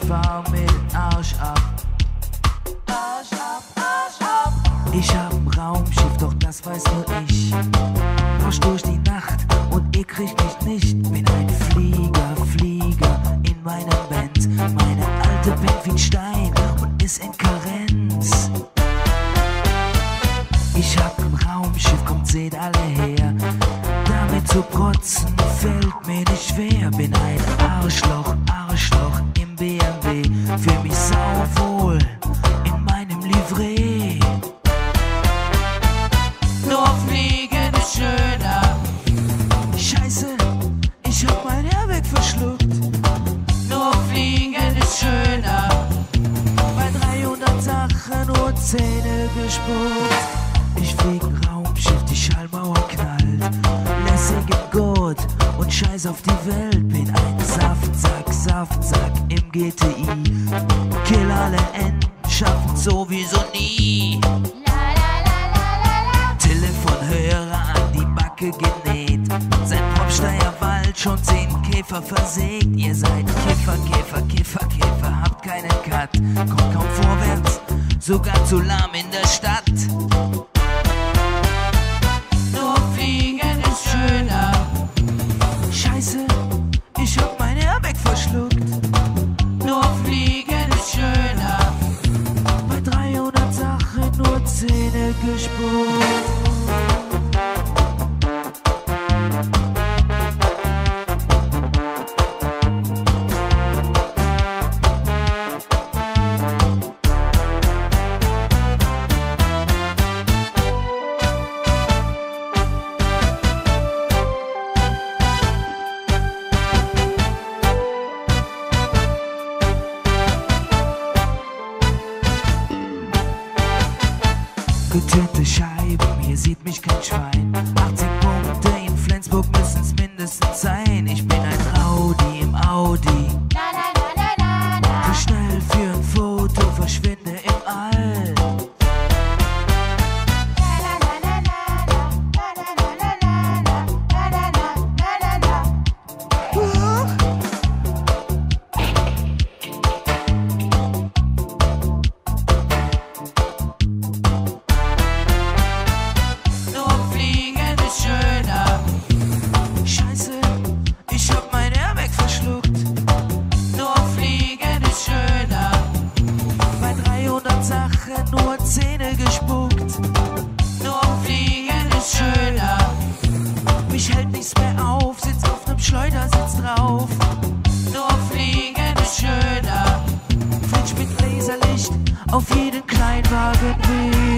fahr mit Arsch ab. Arsch ab, Arsch ab. Ich hab ein Raumschiff, doch das weiß nur ich. Rausch durch die Nacht und ihr kriegt mich nicht. Bin ein Flieger, Flieger in meinem Band. Meine alte pennt wie ein Stein und ist in Karenz. Ich hab ein Raumschiff, kommt, seht alle her. Damit zu protzen fällt mir nicht schwer. Bin ein Arschloch, Arschloch im BMW. Fühl mich sauwohl in meinem Livret. Nur fliegen ist schöner. Scheiße, ich hab mein Airbag verschluckt. Nur fliegen ist schöner. Bei 300 Sachen nur Zähne gespuckt. Ich flieg ein Raumschiff, die Schallmauer knallt. Lässig im Gurt und scheiß auf die Welt. Bin ein Saftsack, Saftsack im GTI. Kill alle Enten, schaffen sowieso nie. Telefonhörer an die Backe genäht. Sein Popsteierwald schon 10 Käfer versägt. Ihr seid Kiffer, Käfer, Kiffer, Käfer, habt keinen Cut. Kommt kaum vorwärts, sogar zu lahm in der Stadt. Nur fliegen ist schöner. Scheiße, ich hab mein Airbag verschluckt. Nur fliegen ist schöner. Bei 300 Sachen nur Zähne gespuckt. Getönte Scheiben, hier sieht mich kein Schwein. 18 Punkte in Flensburg müssen's mindestens sein. Ich bin ein Rowdy im Audi. Zu schnell für ein Foto, verschwinde im All. Nur Zähne gespuckt. Nur fliegen ist schöner. Mich hält nichts mehr auf, sitz auf nem Schleudersitz drauf. Nur fliegen ist schöner. Flitsch mit Laserlicht auf jeden Kleinwagen weh.